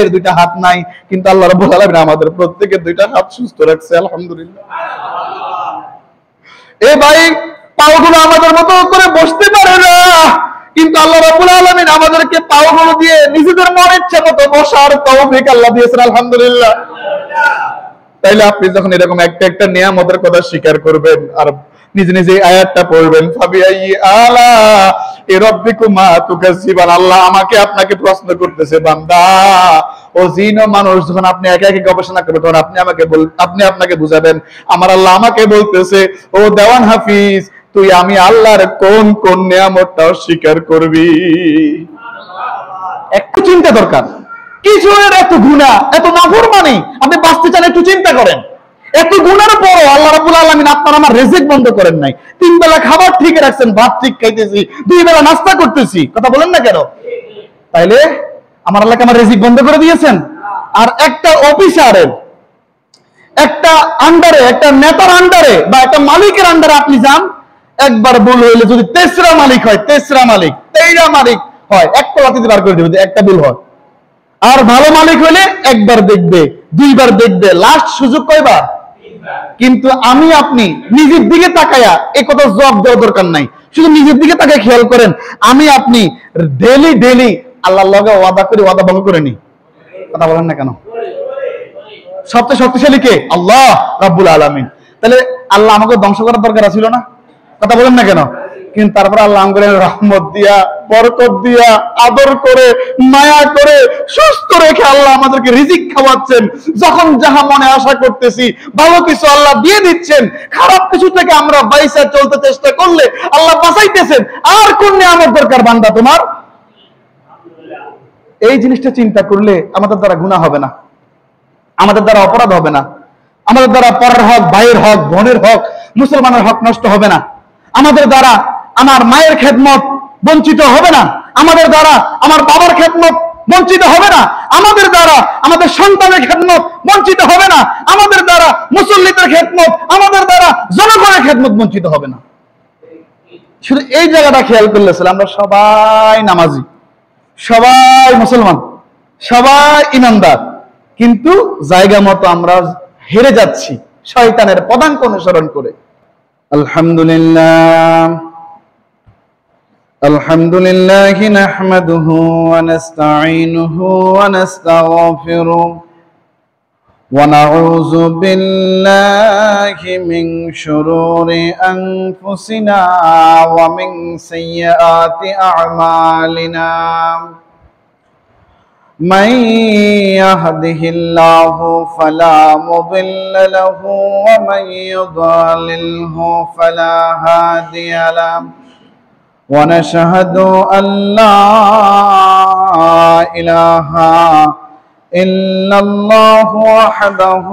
মায়ের দুইটা হাত নাই, কিন্তু আল্লাহ রাব্বুল আলামিন আমাদের প্রত্যেকের দুইটা হাত সুস্থ রাখছে, আলহামদুলিল্লাহ। এ ভাই, পাওগুলো আমাদের মতো করে বসতে পারে না, কিন্তু আল্লাহ রাব্বুল আলামিন আমাদেরকে পাওগুলো দিয়ে নিজেদের মনের ইচ্ছা মতো বসার তৌফিক আল্লাহ দিয়েছেন, আলহামদুলিল্লাহ। তাইলে আপনি যখন এরকম একটা একটা নিয়ামতের কথা স্বীকার করবেন আর নিজে নিজে আয়াতটা পড়বেন, ফাবিআইয়ি আলা রাব্বিকুমা তুকাজ্জিবান, আল্লাহ আমাকে আপনাকে প্রশ্ন করতেছে, বান্দা ও জিন ও মানুষ, যখন আপনি একা একা গবেষণা করবেন তখন আপনি আপনাকে বুঝাবেন। আমার আল্লাহ আমাকে বলতেছে, ও দেওয়ান হাফিজ, তুই আমি আল্লাহর কোন কোন নিয়ামতটা স্বীকার করবি। একটু চিন্তা দরকার, কিছু এত গুনাহ, এত নাফরমানি, আপনি বাঁচতে চান, একটু চিন্তা করেন। এত গুনার পরও আল্লাহ রাব্বুল আলামিন আপনার আমার রিজিক বন্ধ করেন নাই। 3 বেলা খাবার ঠিক রাখছেন, ভাত ঠিক খাইতেছি, 2 বেলা নাস্তা করতেছি, কথা বলেন না কেন? তাইলে আমার আল্লাহকে আমার রিজিক বন্ধ করে দিয়েছেন? আর একটা অফিসারের, একটা আন্ডারে, একটা নেতার আন্ডারে বা একটা মালিকের আন্ডারে আপনি যান, একবার ভুল হইলে যদি তেসরা মালিক হয়, তেসরা মালিক, 13 মালিক হয়, একটা লাঠিতে বার করে দিবে, একটা ভুল হয়। আর ভালো মালিক হইলে একবার দেখবে, 2 বার দেখবে, লাস্ট সুযোগ কয়বার? কিন্তু আমি আপনি নিজের দিকে তাকায়া এই কথা জবাব দেওয়ার দরকার নাই, শুধু নিজের দিকে তাকায় খেয়াল করেন, আমি আপনি ডেলি ডেলি আল্লাহর লগে ওয়াদা করি, ওয়াদা ভঙ্গ করে নি, কথা বলেন না কেন? সবচেয়ে শক্তিশালী কে? আল্লাহ রাব্বুল আলামিন। তাহলে আল্লাহ আমাকে ধ্বংস করার দরকার ছিল না, কথা বলেন না কেন? কিন্তু তারপর আল্লাহ আমাকে রহমত দিয়া, বরকত দিয়া, আদর করে, মায়া করে, সুস্থ রেখে আল্লাহ আমাদেরকে রিজিক খাওয়াচ্ছেন। যখন যাহা মনে আশা করতেছি ভালো কিছু আল্লাহ দিয়ে দিচ্ছেন, খারাপ কিছু থেকে আমরা বাইসা চলতে চেষ্টা করলে আল্লাহ বাঁচাইতেছেন। আর কোন নিয়ামত দরকার বান্দা তোমার? এই জিনিসটা চিন্তা করলে আমাদের দ্বারা গুনাহ হবে না, আমাদের দ্বারা অপরাধ হবে না, আমাদের দ্বারা পরের হক, ভাইয়ের হক, বোনের হক, মুসলমানের হক নষ্ট হবে না, আমাদের দ্বারা আমার মায়ের খেদমত বঞ্চিত হবে না, আমাদের দ্বারা আমার বাবার খেদমত বঞ্চিত হবে না, আমাদের দ্বারা আমাদের সন্তানের খেদমত বঞ্চিত হবে না, আমাদের দ্বারা মুসল্লিদের খেদমত, আমাদের দ্বারা জনগণের খেদমত বঞ্চিত হবে না। শুধু এই জায়গাটা খেয়াল করলে আমরা সবাই নামাজি, সবাই মুসলমান, সবাই ইমানদার, কিন্তু জায়গা মতো আমরা হেরে যাচ্ছি শয়তানের পদাঙ্ক অনুসরণ করে। আলহামদুলিল্লাহ, আলহামদুলিল্লাহ নাহমাদুহু ওয়া নাস্তাঈনুহু ওয়া নাস্তাগফিরুহু ওয়া নাউযু বিল্লাহি মিন শুরুরি আনফুসিনা ওয়া মিন সাইয়্যাতি আ'মালিনা। من يهده الله فلا مضل له ومن يضلله فلا هادي له ونشهد أن لا إله إلا الله وحده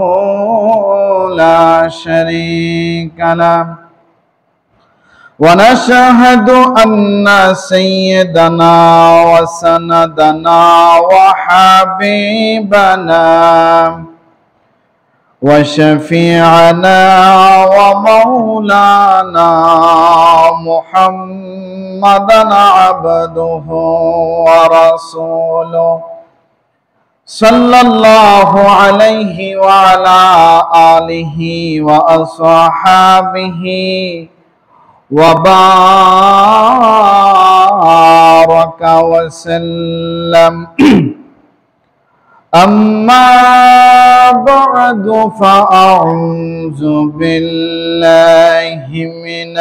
لا شريك له ونشهد أن سيدنا وسندنا وحبيبنا وشفيعنا ومولانا محمدا عبده ورسوله صلى الله عليه وعلى آله وأصحابه وبارك وسلم. أما بعد فأعوذ بالله من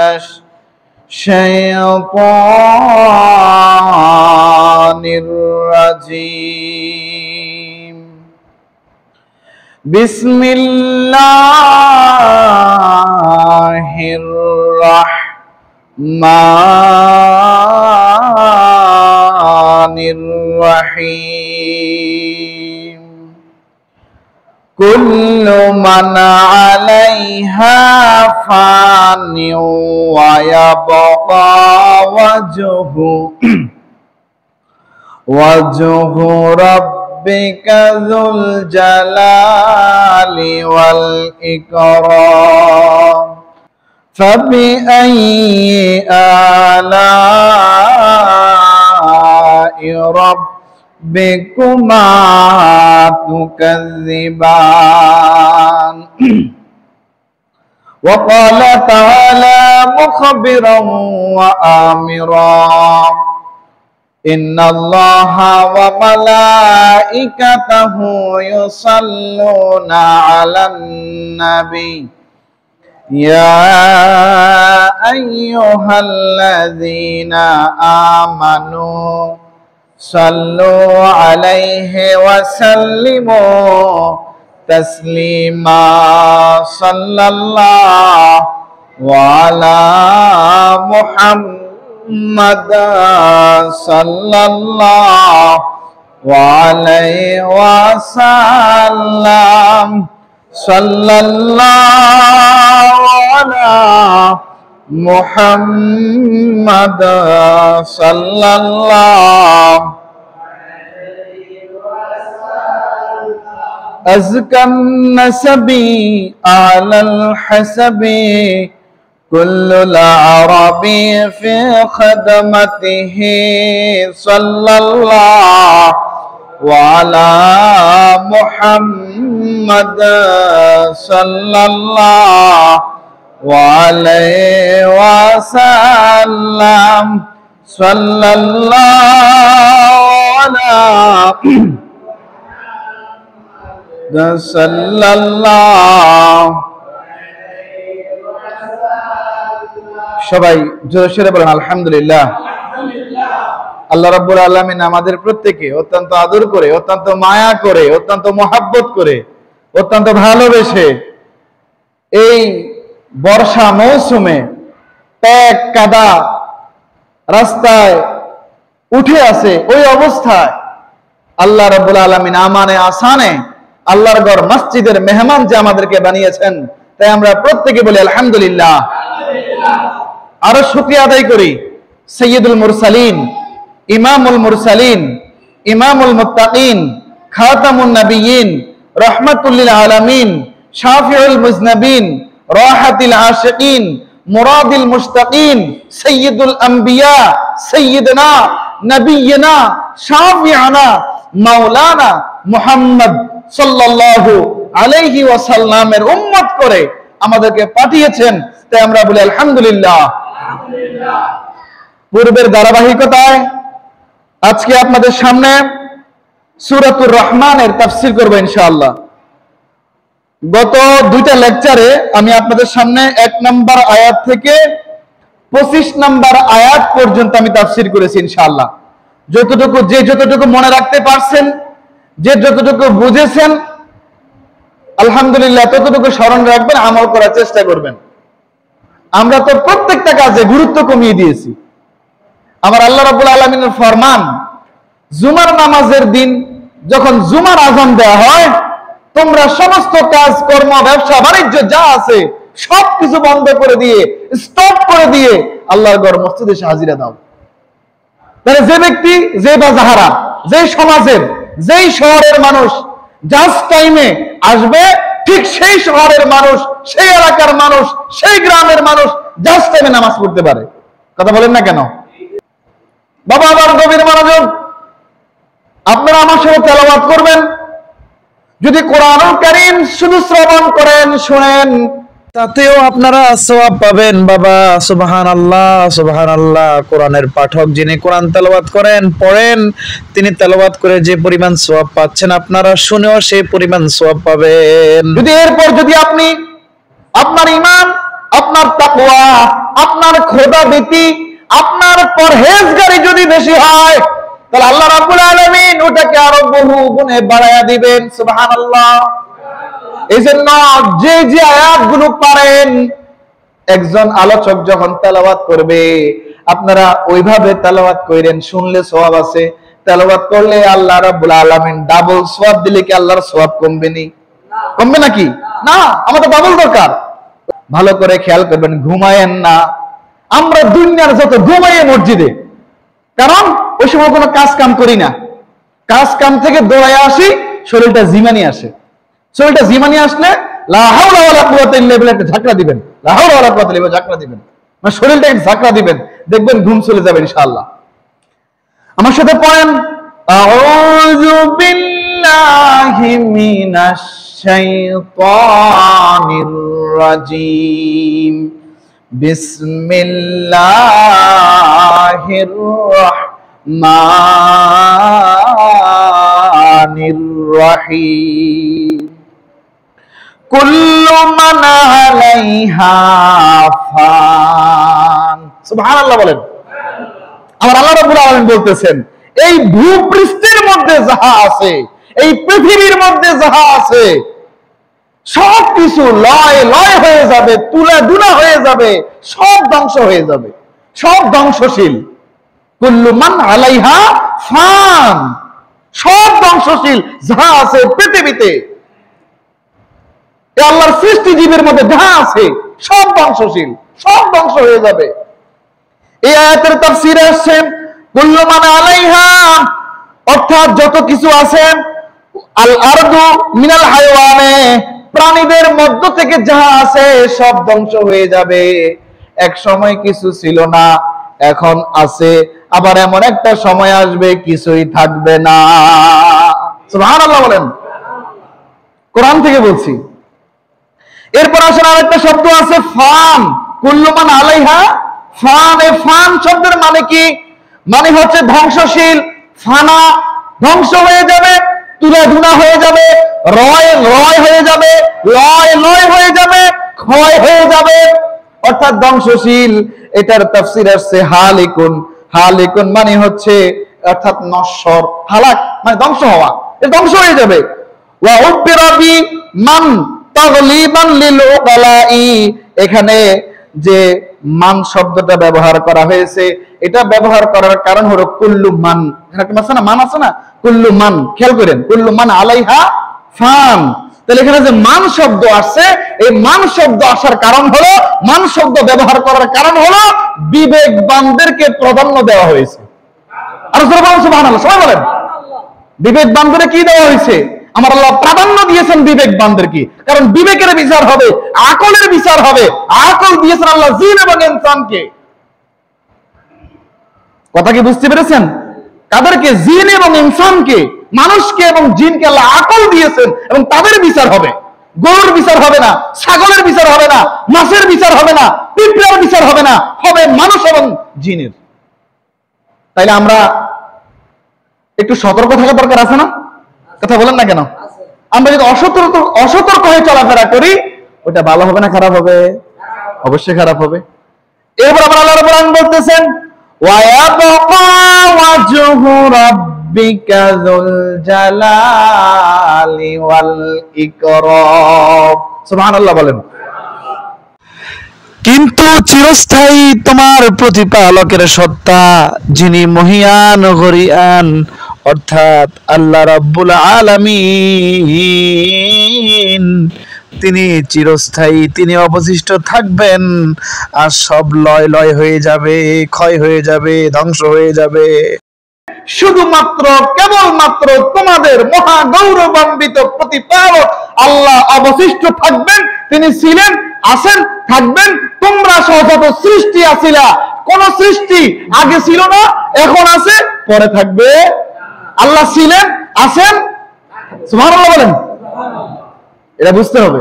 الشيطان الرجيم. بسم الله الرحمن الرحيم. كل من عليها فان ويبقى وجه ربك ذو الجلال والإكرام. فبأي آلاء ربكما تكذبان وقال تعالى مخبرا وآمرا إن الله وملائكته يصلون على النبي يا أيها الذين آمنوا صلوا عليه وسلموا تسليما صلى الله على محمد صلى الله عليه وسلم صلى الله على محمد صلى الله أزكى النسب على الحسب كل العرب في خدمته صلى الله وعلى محمد صلى الله عليه وسلم صلى الله على صلى الله সবাই জোরে সোরে বলেন আলহামদুলিল্লাহ। আল্লাহ রাব্বুল আলামিন আমাদের প্রত্যেককে অত্যন্ত আদর করে, অত্যন্ত মায়া করে, অত্যন্ত মহাব্বত করে, অত্যন্ত ভালোবেসে এই বর্ষা মৌসুমে প্যাক কাদা রাস্তায় উঠে আছে ওই অবস্থায় আল্লাহ রাব্বুল আলামিন আমানে আসানে আল্লাহর ঘর মসজিদের মেহমান যে আমাদেরকে বানিয়েছেন, তাই আমরা প্রত্যেকে বলি আলহামদুলিল্লাহ। আরো শুকরিয়া আদায় করি সাইয়্যিদুল মুরসালিন, ইমামুল মুরসালিন, ইমামুল মুত্তাকিন, খাতামুন নবিয়্যিন, রাহমাতুল লিল আলামিন, শাফিউল মুজনাবিন, রাহাতিল আশিকিন, মুরাদিল মুশতাকিন, সাইয়্যিদুল আম্বিয়া, সাইয়্যিদনা নবিয়্যিনা শাফিআনা মাওলানা মুহাম্মদ সাল্লাল্লাহু আলাইহি ওয়াসাল্লামের উম্মত করে আমাদেরকে পাঠিয়েছেন, তাই আমরা বলি আলহামদুলিল্লাহ। পূর্বের ধারাবাহিকতায় আজকে আপনাদের সামনে সূরাতুর রহমানের তাফসীর করব ইনশাআল্লাহ। গত দুইটা লেকচারে আমি আপনাদের সামনে 1 নম্বর আয়াত থেকে 25 নম্বর আয়াত পর্যন্ত আমি তাফসীর করেছি ইনশাআল্লাহ। যতটুকু মনে রাখতে পারছেন, যে যতটুকু বুঝেছেন আলহামদুলিল্লাহ ততটুকু স্মরণ রাখবেন, আমল করার চেষ্টা করবেন। আমরা তো প্রত্যেকটা কাজে গুরুত্ব কমিয়ে দিয়েছি। আমার আল্লাহ রাব্বুল আলামিনের ফরমান, জুমার নামাজের দিন যখন জুমার আযান দেওয়া হয়, তোমরা সমস্ত কাজ কর্ম ব্যবসা বাণিজ্য যা আছে সবকিছু বন্ধ করে দিয়ে, স্টপ করে দিয়ে আল্লাহর ঘর মসজিদে এসে হাজিরা দাও। তাহলে যে ব্যক্তি, যে বাজাহারা, যে সমাজের, যেই শহরের মানুষ জাস্ট টাইমে আসবে, ঠিক সেই শহরের মানুষ, সেই এলাকার মানুষ, সেই গ্রামের মানুষ জাস্ট টাইমে নামাজ পড়তে পারে। কথা বলেন না কেন? বাবা আমার গভীর মনোযোগ, আপনারা আমার সাথে তেলাওয়াত করবেন। যদি কোরআনুল কারীম শুধু শ্রবণ করেন, শুনেন, তাতেও আপনারা সওয়াব পাবেন। বাবা সুবহানাল্লাহ, সুবহানাল্লাহ। কোরআনের পাঠক যিনি কোরআন তেলাওয়াত করেন, পড়েন, তিনি তেলাওয়াত করে যে পরিমাণ সওয়াব পাচ্ছেন, আপনারা শুনেও সেই পরিমাণ সওয়াব পাবেন। যদি এরপর যদি আপনি আপনার ঈমান, আপনার তাকওয়া, আপনার খোদাভীতি, আপনার পরহেজগারি যদি বেশি হয়, তাহলে আল্লাহ রাব্বুল আলামিন ওটাকে আরো বহু গুণে বাড়ায়া দিবেন। সুবহানাল্লাহ। এই জন্য যে যে আয়াতগুলো পারেন, একজন আলোচক যখন তেলাওয়াত করবে আপনারা ওইভাবে তেলাওয়াত করেন, শুনলে সওয়াব আছে। তেলাওয়াত করলে আল্লাহ রাব্বুল আলামিন ডাবল সওয়াব দিলে কি আল্লাহর সওয়াব কমবে নি? কমবে নাকি? না, আমাদের ডাবল দরকার। ভালো করে খেয়াল করবেন, ঘুমায়েন না। আমরা দুনিয়ার যত ঘুমাইয়ে মসজিদে, কারণ ওই সময় কোনো কাজ কাম করি না। কাজ কাম থেকে দৌড়ায় আসি, শরীরটা জিমানি আসে। শরীরটা জিমানি আসলে লা হাওলা ওয়ালা কুওয়াতা ইল্লা বিল্লাহ একটা ঝাঁকড়া দিবেন, লা হাওলা ওয়ালা কুওয়াতা ইল্লা বিল্লাহ ঝাঁকড়া দিবেন, মানে শরীরটা একটা ঝাঁকড়া দিবেন, দেখবেন ঘুম চলে যাবে ইনশাআল্লাহ। আমার সাথে পড়েন, আউযু বিল্লাহি মিনাশ শাইতানির রাজিম। বিসমিল্লাহির রাহমানির রহিম। কুল্লু মান আলাইহা ফান। সুবহানাল্লাহ বলেন। আমার আল্লাহ রাব্বুল আলামিন বলতেছেন, এই ভূপৃষ্ঠের মধ্যে যাহা আছে, এই পৃথিবীর মধ্যে যাহা আছে, সবকিছু লয় লয় হয়ে যাবে, তুলা দুলা হয়ে যাবে, সব ধ্বংস হয়ে যাবে, সব ধ্বংসশীল। কুল্লু মান আলাইহা ফান, সব ধ্বংসশীল যাহা আছে পৃথিবীতে, আল্লাহর সৃষ্টি জীবের মধ্যে যাহা আছে সব ধ্বংসশীল, সব ধ্বংস হয়ে যাবে। এই আয়াতের তাফসীরে আসছে কুল্লু মান আলাইহা, অর্থাৎ যত কিছু আছে, আল আরদু মিনাল হায়ওয়ানে, প্রাণীদের মধ্য থেকে যাহা আছে সব ধ্বংস হয়ে যাবে। এক সময় কিছু ছিল না, এখন আছে, আবার এমন একটা সময় আসবে কিছুই থাকবে না। সুবহানাল্লাহ বলেন। কোরআন থেকে বলছি। এরপর আসলে আরেকটা শব্দ আছে ফান, কুল্লু মান আলাইহা ফান। এই ফান শব্দের মানে কি? মানে হচ্ছে ধ্বংসশীল, ফানা, ধ্বংস হয়ে যাবে, তুলা ধুনা হয়ে যাবে, রয় রয় হয়ে যাবে, লয় লয় হয়ে যাবে, ক্ষয় হয়ে যাবে, অর্থাৎ ধ্বংসশীল। এটার তাফসীর আছে হালিকুন। হালিকুন মানে হচ্ছে অর্থাৎ নশ্বর, হালাক মানে ধ্বংস হওয়া, এটা ধ্বংস হয়ে যাবে। ওয়া উবিরাবি মান তাগলিবান লিল উকালাই, এখানে যে মান শব্দটা ব্যবহার করা হয়েছে, এটা ব্যবহার করার কারণ হলো কুল্লু মান, এখানে আছে না মান আছে না, কুল্লু মান, খেয়াল করেন, কুল্লু মান আলাইহা ফান। তাহলে এখানে যে মান শব্দ আসছে, এই মান শব্দ আসার কারণ হলো, মান শব্দ ব্যবহার করার কারণ হলো বিবেকবানদেরকে প্রাধান্য দেওয়া হয়েছে। আর সুবহানাল্লাহ, সবাই বলেন বিবেকবানদের কি দেওয়া হয়েছে? আমার আল্লাহ প্রাধান্য দিয়েছেন বিবেকবানদেরকে, কারণ বিবেকের বিচার হবে, আকলের বিচার হবে। আকল দিয়েছেন আল্লাহ জিন এবং ইনসানকে। কথা কি বুঝতে পেরেছেন? কাদেরকে? জিন এবং ইনসানকে, মানুষকে এবং জিনকে আল্লাহ আকল দিয়েছেন, এবং তাদের বিচার হবে। গরুর বিচার হবে না, ছাগলের বিচার হবে না, মাছের বিচার হবে না, পিঁপড়ার বিচার হবে না, হবে মানুষ এবং জিনের। তাইলে আমরা একটু সতর্ক থাকা দরকার আছে না? কথা বলেন না কেন? আমরা যদি অসতর্ক হয়ে চলাফেরা করি, ওটা ভালো হবে না খারাপ হবে? অবশ্যই খারাপ হবে। এরপর আবার আল্লাহ রাব্বুল আলামিন বলতেছেন, ওয়া ইয়াবকা ওয়াজহু রাব্বিকা যুল জালালি ওয়াল ইকরাম। সুবহানাল্লাহ বলেন। কিন্তু চিরস্থায়ী তোমার প্রতিপালকের সত্তা, যিনি মহিয়ান গরিয়ান, অর্থাৎ আল্লাহ রাব্বুল আলামিন, তিনি চিরস্থায়ী, তিনি অবশিষ্ট থাকবেন, আর সব লয় লয় হয়ে যাবে, ক্ষয় হয়ে যাবে, ধ্বংস হয়ে যাবে। শুধুমাত্র কেবলমাত্র তোমাদের মহা গৌরবান্বিত প্রতিপালক আল্লাহ অবশিষ্ট থাকবেন। তিনি ছিলেন, আছেন, থাকবেন। তোমরা সহজাত সৃষ্টি আছিলা, কোন সৃষ্টি আগে ছিল না, এখন আছে, পরে থাকবে। আল্লাহ ছিলেন, আছেন। সুবহানাল্লাহ বলেন। এটা বুঝতে হবে,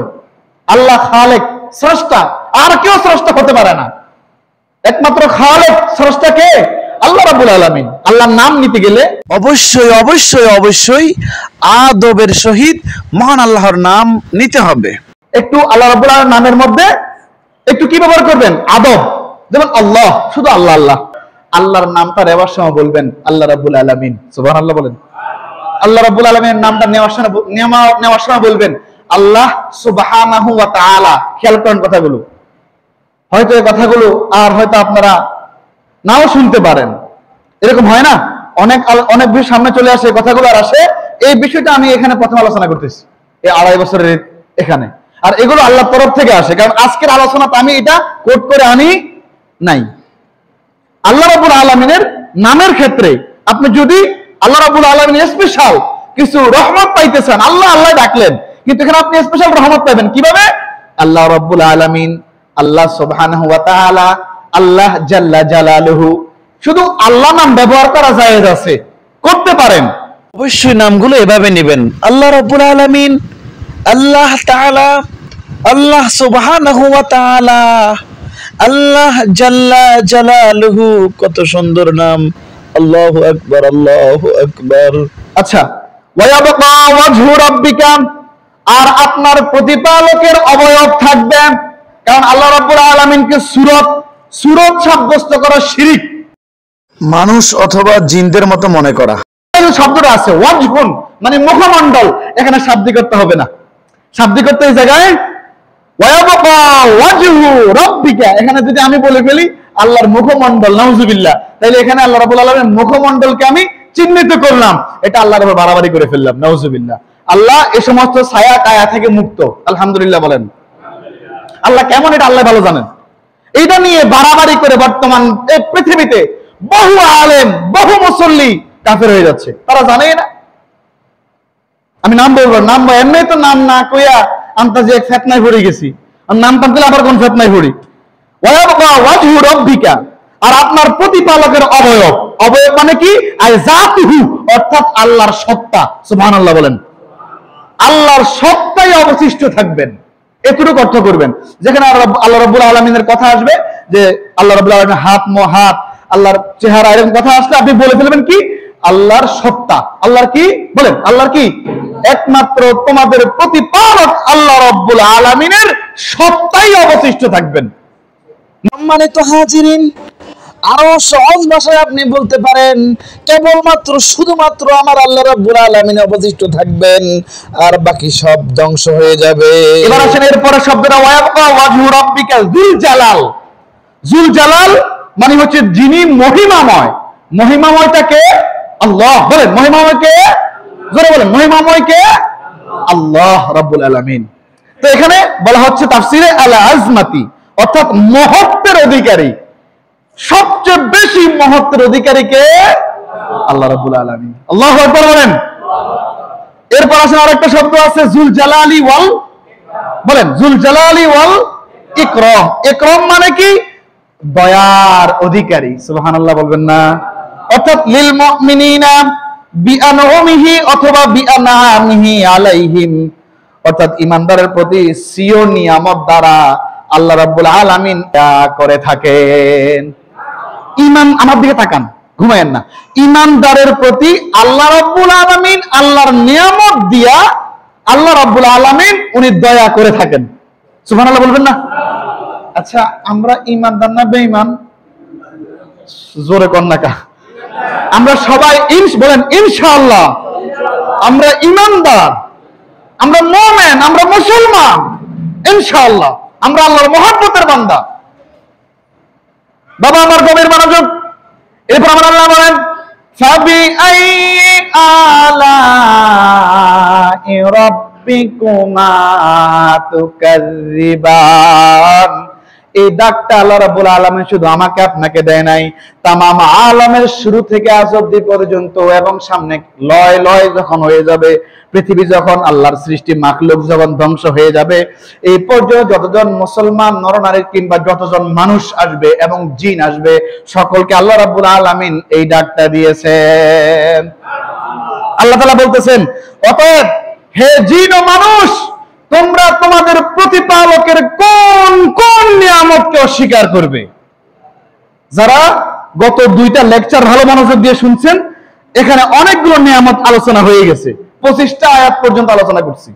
আল্লাহ খালেক, স্রষ্টা, আর কেউ স্রষ্টা হতে পারে না। একমাত্র খালেক, স্রষ্টা কে? আল্লাহ রাব্বুল আলামিন। আল্লাহর নাম নিতে গেলে অবশ্যই অবশ্যই অবশ্যই আদবের সহিত মহান আল্লাহর নাম নিতে হবে। একটু আল্লাহ রাব্বুল আলামিনের নামের মধ্যে একটু কি ব্যবহার করবেন? আদব। যেমন আল্লাহ, শুধু আল্লাহ আল্লাহ। আল্লাহর নামটা নেওয়ার সময় বলবেন আল্লাহ রাব্বুল আলামিন। সুবহানাল্লাহ বলেন। আল্লাহ রাব্বুল আলামিনের নামটা নেওয়ার সময় বলবেন আল্লাহ সুবহানাহু ওয়া তাআলা। খেয়াল করেন কথাগুলো, হয়তো এই কথাগুলো আর হয়তো আপনারা নাও শুনতে পারেন, এরকম হয় না? অনেক বিষয় সামনে চলে আসে, কথাগুলো আর আসে। এই বিষয়টা আমি এখানে প্রথম আলোচনা করতেছি, এই 2.5 বছরের এখানে। আর এগুলো আল্লাহর তরফ থেকে আসে, কারণ আজকের আলোচনাতে আমি এটা কোট করে আনি নাই। আল্লাহ রাব্বুল আলামিনের নামের ক্ষেত্রে আপনি যদি আল্লাহ রাব্বুল আলামিনের স্পেশাল কিছু রহমত পাইতে চান, আল্লাহ আল্লাহ ডাকলেন, কিন্তু এখানে আপনি স্পেশাল রহমত পাবেন কিভাবে? আল্লাহ রাব্বুল আলামিন, আল্লাহ সুবহানাহু ওয়া তাআলা, আল্লাহ জাল্লা জালালুহু। শুধু আল্লাহ নাম ব্যবহার করা জায়েজ আছে, করতে পারেন। অবশ্যই নামগুলো এভাবে নেবেন। আল্লাহ রাব্বুল আলামিন, আল্লাহ তাআলা, আল্লাহ সুবহানাহু ওয়া তাআলা, আল্লাহ জাল্লা জালালুহু, কত সুন্দর নাম। আল্লাহু আকবার, আল্লাহু আকবার। আচ্ছা, ওয়ায়াবকা ওয়াজহু রাব্বিকা, আর আপনার প্রতিপালকের অবয়ব থাকবে। কারণ আল্লাহ রাব্বুল আলামিনকে সূরত সাব্যস্ত করা শিরক, মানুষ অথবা জিনদের মতো মনে করা। এই শব্দটা আছে ওয়াজহুন মানে মুখমণ্ডল, এখানে শাব্দিক করতে হবে না। শাব্দিক করতে এই জায়গায় ওয়ায়াবকা ওয়াজহু রাব্বিকা, এখানে যদি আমি বলে ফেলি আল্লাহর মুখমণ্ডল, নাউজুবিল্লাহ, তাহলে এখানে আল্লাহ রাব্বুল আলামিনের মুখমণ্ডলকে আমি চিহ্নিত করলাম, এটা আল্লাহর উপর বাড়াবাড়ি করে ফেললাম, নাউজুবিল্লাহ। আল্লাহ এই সমস্ত ছায়া কায়া থেকে মুক্ত, আলহামদুলিল্লাহ বলেন। আল্লাহ কেমন এটা আল্লাহ ভালো জানেন। এটা নিয়ে বাড়াবাড়ি করে বর্তমান এই পৃথিবীতে বহু আলেম, বহু মুসল্লি কাফের হয়ে যাচ্ছে, তারা জানেই না। আমি নাম বলবো, নাম এমনি তো নাম না কইয়া আন্তাজে এক ফেতনায় পড়ে গেছি, আর নাম টান দিলে আবার কোন ফেতনায় পড়ি। ওয়ায়াবকা ওয়াজহু রাব্বিকা, আর আপনার প্রতিপালকের অবয়ব, অবয়ব মানে কি, আই জাতুহু, অর্থাৎ আল্লাহর সত্তা, সুবহানাল্লাহ বলেন। আল্লাহর সত্তাই অবশিষ্ট থাকবেন, এতটুকু অর্থ করবেন। যেখানে আল্লাহ রাব্বুল আলামিনের কথা আসবে যে আল্লাহ রাব্বুল আলামিনের হাত, আল্লাহর চেহারা, এরকম কথা আসলে আপনি বলে ফেলবেন কি, আল্লাহর সত্তা। আল্লাহর কি বলেন, আল্লাহর কি, একমাত্র তোমাদের প্রতিপালক আল্লাহ রাব্বুল আলামিনের সত্তাই অবশিষ্ট থাকবেন। সম্মানিত হাজিরিন, আরো সহজ ভাষায় আপনি বলতে পারেন, কেবলমাত্র শুধুমাত্র আমার আল্লাহ রাব্বুল আলামিন অবশিষ্ট থাকবেন, আর বাকি সব ধ্বংস হয়ে যাবে। এবার আসেন এরপরে শব্দটা ওয়ায়াবকা ওয়াজহু রাব্বিকা যুল জালাল। যুল জালাল মানে হচ্ছে যিনি মহিমাময়। মহিমাময়টা কে? আল্লাহ। বলেন মহিমাময় কে? জোরে বলেন, মহিমাময় কে? আল্লাহ রাব্বুল আলামিন। তো এখানে বলা হচ্ছে তাফসিরে আল আজমাতি, অর্থাৎ মহত্বের অধিকারী, সবচেয়ে বেশি মহত্বের অধিকারী কে? আল্লাহ রাব্বুল আলামিন। আল্লাহু আকবার বলেন। এরপর আসেন আরেকটা শব্দ আছে জুল জালালি ওয়াল, বলেন জুল জালালি ওয়াল ইকরাম। ইকরাম মানে কি? দয়ার অধিকারী, সুবহানাল্লাহ বলবেন না। অর্থাৎ লিল মুমিনিনা বিআনউমিহি অথবা বিআনামিহি আলাইহিম, অর্থাৎ ঈমানদারের প্রতি সিও নিয়ামত দ্বারা আল্লাহ রাব্বুল আলামিন তা করে থাকেন। ঈমান, আমার দিকে তাকান, ঘুমায়েন না। ঈমানদারের প্রতি আল্লাহ রাব্বুল আলামিন আল্লাহর নিয়ামত দিয়া আল্লাহ রাব্বুল আলামিন উনি দয়া করে থাকেন, সুবহানাল্লাহ বলবেন না। আচ্ছা, আমরা ঈমানদার না বেঈমান? জোরে কর না কা। আমরা সবাই বলেন ইনশাআল্লাহ আমরা ঈমানদার, আমরা মুমিন, আমরা মুসলমান, ইনশাআল্লাহ আমরা আল্লাহর মহব্বতের বান্দা। বাবা আমার গভীর মনোযোগ। এরপর আমার আল্লাহ বলেন ফাবি আই আলাই রাব্বিকুমা তুকাযিবান। এই ডাকটা আল্লাহ রাব্বুল আলামিন শুধু আমাকে আপনাকে দেয় নাই, তামাম আলামের শুরু থেকে আজ অবধি পর্যন্ত, এবং সামনে লয় লয় যখন হয়ে যাবে, পৃথিবী যখন আল্লাহর সৃষ্টি মাখলুক যখন ধ্বংস হয়ে যাবে, এই পর্যন্ত যতজন মুসলমান নরনারী কিংবা যতজন মানুষ আসবে এবং জিন আসবে, সকলকে আল্লাহ রাব্বুল আলামিন এই ডাকটা দিয়েছেন। আল্লাহ তাআলা বলতেছেন, অতএব হে জিন ও মানুষ, তোমরা তোমাদের প্রতিপালকের কোন কোন নিয়ামতকে অস্বীকার করবে? যারা গত দুইটা লেকচার ভালো মনোযোগ দিয়ে শুনছেন, এখানে অনেকগুলো নিয়ামত আলোচনা হয়ে গেছে, 25টা আয়াত পর্যন্ত আলোচনা করছি।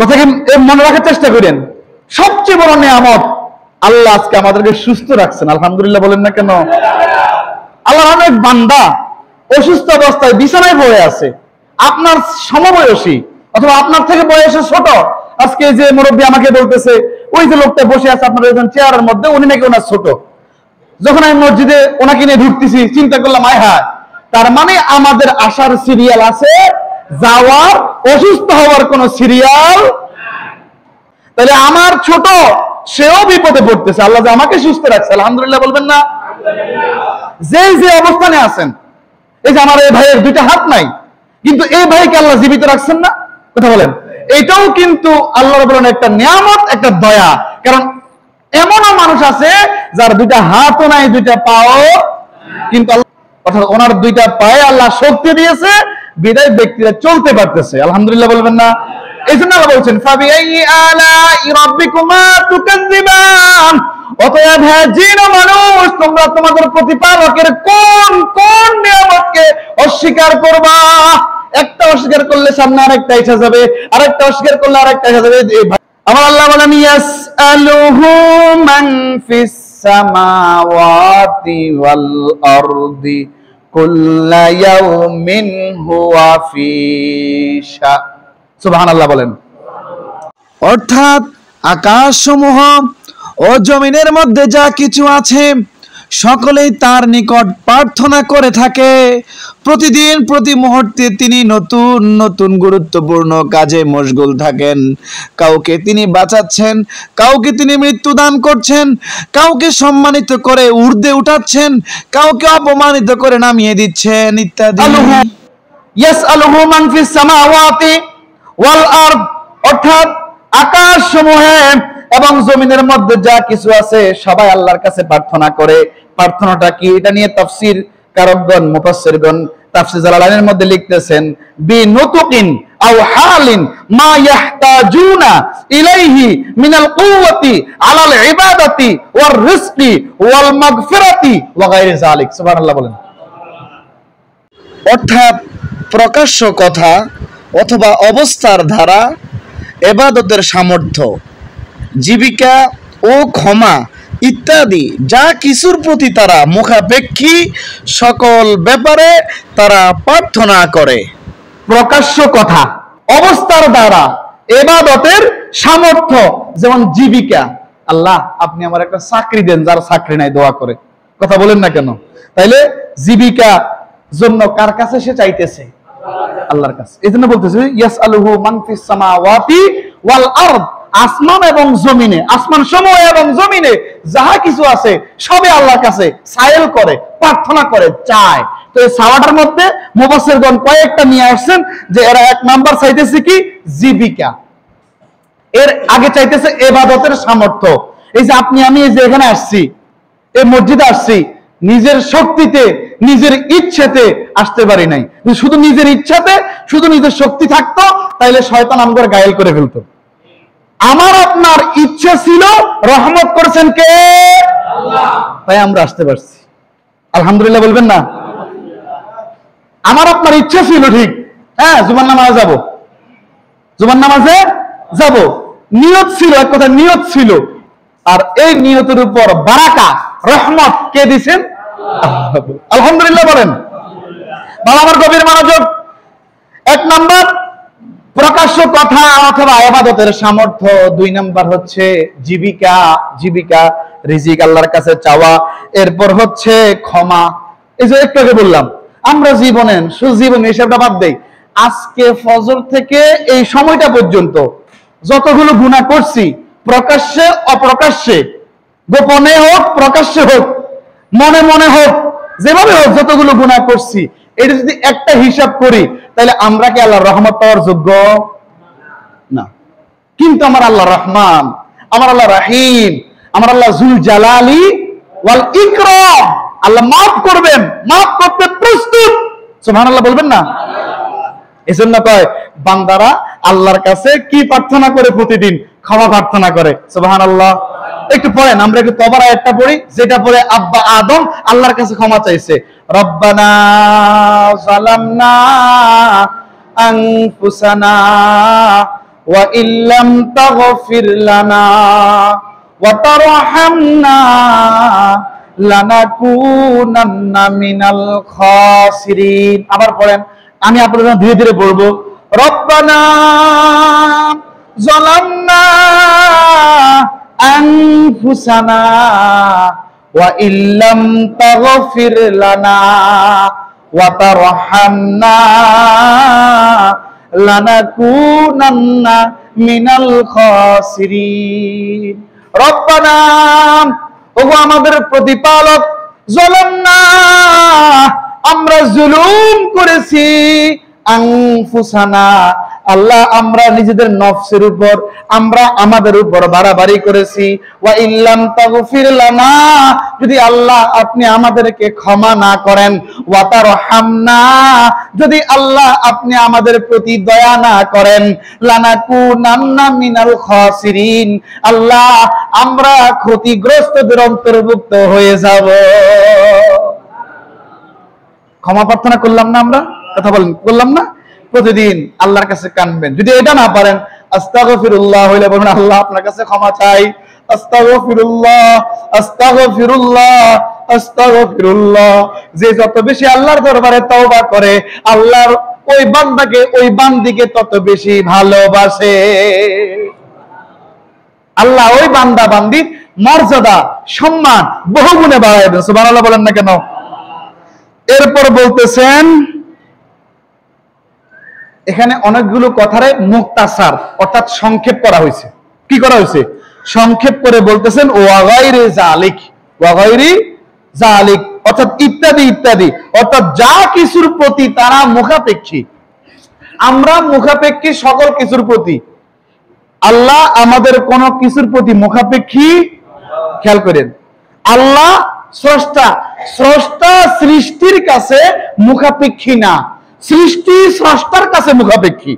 কথাকে মনে রাখার চেষ্টা করেন। সবচেয়ে বড় নিয়ামত, আল্লাহ আজকে আমাদেরকে সুস্থ রাখছেন, আলহামদুলিল্লাহ বলেন না কেন? আল্লাহ অনেক বান্দা অসুস্থ অবস্থায় বিছানায় পড়ে আছে, আপনার সমবয়সী অথবা আপনার থেকে বয়সে ছোট। আজকে যে মুরব্বী আমাকে বলতেছে, ওই যে লোকটা বসে আছে আপনার চেয়ারের মধ্যে, উনি নাকি ওনার ছোট। যখন আমি মসজিদে ওনাকে নিয়ে ঢুকতেছি, চিন্তা করলাম আয় হায়, তার মানে আমাদের আসার সিরিয়াল আছে, যাওয়ার অসুস্থ হওয়ার কোন সিরিয়াল। তাহলে আমার ছোট, সেও বিপদে পড়তেছে, আল্লাহ যে আমাকে সুস্থ রাখছে, আলহামদুলিল্লাহ বলবেন না? যে অবস্থানে আছেন, এই যে আমার এই ভাইয়ের দুইটা হাত নাই, কিন্তু এই ভাইকে আল্লাহ জীবিত রাখছেন না, কথা বলেন। এটাও কিন্তু আল্লাহ রাব্বুল আলামিনের একটা নিয়ামত, একটা দয়া। কারণ এমনও মানুষ আছে যার দুইটা হাতও নাই, দুইটা পাও, কিন্তু অর্থাৎ ওনার দুইটা পায়ে আল্লাহ শক্তি দিয়েছে, বিদায় ব্যক্তিরা চলতে পারতেছে। আলহামদুলিল্লাহ বলবেন না? এই জন্য আল্লাহ বলছেন ফাবিআইয়ি আলাই রাব্বিকুমা তুকাজ্জিবান, অতএব হে জিন ও মানুষ, তোমরা তোমাদের প্রতিপালকের কোন কোন নিয়ামতকে অস্বীকার করবা? একটা অস্বীকার করলে সামনে আরেকটা এসে যাবে, আরেকটা অস্বীকার করলে আরেকটা এসে যাবে। আমার আল্লাহ বলেন ইয়াসআলুহু মান ফিস সামাওয়াতি ওয়াল আরদি কুল্লা ইয়াউমিন হুয়া ফি শা। সুবহানাল্লাহ বলেন। অর্থাৎ আকাশসমূহ ও জমিনের মধ্যে যা কিছু আছে সকলেই তার নিকট প্রার্থনা করে থাকে। প্রতিদিন প্রতি মুহূর্তে তিনি নতুন নতুন গুরুত্বপূর্ণ কাজে মশগুল থাকেন। কাউকে তিনি বাঁচাচ্ছেন, কাউকে তিনি মৃত্যু দান করছেন, কাউকে সম্মানিত করে ঊর্ধ্বে উঠাচ্ছেন, কাউকে অপমানিত করে নামিয়ে দিচ্ছেন ইত্যাদি। ইয়াসআলুহু মান ফিস সামাওয়াতি ওয়াল আরদ, অর্থাৎ আকাশসমূহে এবং জমিনের মধ্যে যা কিছু আছে সবাই আল্লাহর কাছে প্রার্থনা করে। প্রার্থনাটা কি, এটা নিয়ে তাফসীর কারকগণ মুফাসসিরগণ তাফসীর জালালাইনের মধ্যে লিখতেছেন বিনুতুকিন আও হালিন মা ইয়াহতাজুনা ইলাইহি মিনাল কুওয়াতি আলাল ইবাদাতি ওয়ার রিজকি ওয়াল মাগফিরাতি ওয়া গায়রি যালিক। সুবহানাল্লাহ বলেন। অর্থাৎ প্রকাশ্য কথা অথবা অবস্থার ধারা, ইবাদতের সামর্থ্য, জীবিকা ও ক্ষমা ইত্যাদি যা কিছুর প্রতি তারা মুখাপেক্ষী সকল ব্যাপারে তারা প্রার্থনা করে। প্রকাশ্য কথা, অবস্থার দ্বারা, ইবাদতের সামর্থ্য, যেমন জীবিকা। আল্লাহ আপনি আমার একটা চাকরি দেন, যার চাকরি নাই দোয়া করে, কথা বলেন না কেন? তাইলে জীবিকা জন্য কার কাছে সে চাইতেছে? আল্লাহর কাছে। এজন্য বলতেছে ইয়াসআলুহু মান ফিস সামাওয়াতি ওয়াল আরদ, আসমান এবং জমিনে, আসমান সমূহ এবং জমিনে যাহা কিছু আছে সবে আল্লাহর কাছে সায়েল করে, প্রার্থনা করে, চায়। তো এই সাওয়াটার মধ্যে মুফাসসিরগণ কয়েকটা নিয়ে আসছেন যে এরা এক নাম্বার চাইতেছে কি? জীবিকা। এর আগে চাইতেছে ইবাদতের সামর্থ্য। এই যে আপনি আমি এই যে এখানে আসছি, এই মসজিদে আসছি, নিজের শক্তিতে নিজের ইচ্ছেতে আসতে পারি নাই। শুধু নিজের ইচ্ছাতে, শুধু নিজের শক্তি থাকতো তাইলে শয়তান আমগর গায়েল করে ফেলতো। আমার আপনার ইচ্ছা ছিল, রহমত করেছেন কে? আল্লাহ, তাই আমরা আসতে পারছি। আলহামদুলিল্লাহ বলবেন না? আমার আপনার ইচ্ছা ছিল ঠিক, হ্যাঁ জুমার নামাজে যাব, জুমার নামাজে যাব, নিয়ত ছিল, এক কথা নিয়ত ছিল। আর এই নিয়তের উপর বারাকা, রহমত কে দিবেন? আলহামদুলিল্লাহ বলেন। বাবা আমার গভীর মনোযোগ। এক নাম্বার প্রকাশ্য কথা অথবা ইবাদতের সামর্থ্য, দুই নাম্বার হচ্ছে জীবিকা, জীবিকা রিজিক আল্লাহর কাছে চাওয়া, এরপর হচ্ছে ক্ষমা। এই যে একটু আগে বললাম আমরা জীবনের সুজীবন হিসাবটা বাদ দেই, আজকে ফজর থেকে এই সময়টা পর্যন্ত যতগুলো গুনাহ করছি, প্রকাশ্যে অপ্রকাশ্যে, গোপনে হোক প্রকাশ্যে হোক, মনে মনে হোক, যেভাবে হোক যতগুলো গুনাহ করছি, এটা যদি একটা হিসাব করি তাহলে আমরা কি আল্লাহর রহমত পাওয়ার যোগ্য? না। কিন্তু আমার আল্লাহ রহমান, আমার আল্লাহ রাহিম, আমার আল্লাহ যুল জালালি ওয়াল ইকরাম, আল্লাহ মাফ করবেন, মাফ করতে প্রস্তুত। সুবহানাল্লাহ বলবেন না? এজন্য কয় বান্দারা আল্লাহর কাছে কি প্রার্থনা করে? প্রতিদিন ক্ষমা প্রার্থনা করে। সুবহানাল্লাহ। একটু পড়েন, আমরা একটু তবার আয়াতটা পড়ি, যেটা পড়ে আব্বা আদম আল্লাহর কাছে ক্ষমা চাইছে। রব্বানা যালামনা আনফুসানা ওয়া ইল্লাম তাগফির লানা ওয়া তারহামনা লানাকুনান্না মিনাল খাসিরিন। আবার পড়েন, আমি আপনাদের ধীরে ধীরে পড়বো। রব্বানা যালামনা আনফুসানা ওয়া ইল্লাম তাগফির লানা ওয়া তারহামনা লানাকুনান্না মিনাল খাসিরিন। রব্বানা, ওগো আমাদের প্রতিপালক, যালামনা, আমরা জুলুম করেছি, আনফুসানা, আল্লাহ আমরা নিজেদের নফসের উপর আমরা আমাদের উপর বাড়াবাড়ি করেছি, ওয়া ইল্লাম তাগফির লানা, যদি আল্লাহ আপনি আমাদেরকে ক্ষমা না করেন, ওয়া তারহামনা, যদি আল্লাহ আপনি আমাদের প্রতি দয়া না করেন, লানাকুনান্না মিনাল খাসিরিন, আল্লাহ আমরা ক্ষতিগ্রস্তদের অন্তর্ভুক্ত হয়ে যাব। ক্ষমা প্রার্থনা করলাম না আমরা? কথা বলেন, করলাম না? প্রতিদিন আল্লাহর কাছে কাঁদবেন। যদি এটা না পারেন, আস্তাগফিরুল্লাহ হইলে বলবেন আল্লাহ আপনার কাছে ক্ষমা চাই, আস্তাগফিরুল্লাহ আস্তাগফিরুল্লাহ আস্তাগফিরুল্লাহ। যে যত বেশি আল্লাহর দরবারে তওবা করে, আল্লাহর ওই বান্দাকে ওই বান্দিকে তত বেশি ভালোবাসে। আল্লাহ ওই বান্দা বান্দির মর্যাদা সম্মান বহুগুণে বাড়ায় দেন। সুবহানাল্লাহ বলেন না কেন? এরপর বলতেছেন এখানে অনেকগুলো কথারে মুক্তাসার অর্থাৎ সংক্ষেপ করা হয়েছে। কি করা হয়েছে? সংক্ষেপ করে বলতেছেন ওয়া গায়রি যালিক, ওয়া গায়রি যালিক অর্থাৎ ইত্যাদি ইত্যাদি, অর্থাৎ যা কিছুর প্রতি তারা মুখাপেক্ষী। আমরা মুখাপেক্ষী সকল কিছুর প্রতি, আল্লাহ আমাদের কোন কিছুর প্রতি মুখাপেক্ষী। খেয়াল করেন, আল্লাহ স্রষ্টা, স্রষ্টা সৃষ্টির কাছে মুখাপেক্ষী না, সৃষ্টি স্রষ্টার কাছে মুখাপেক্ষী।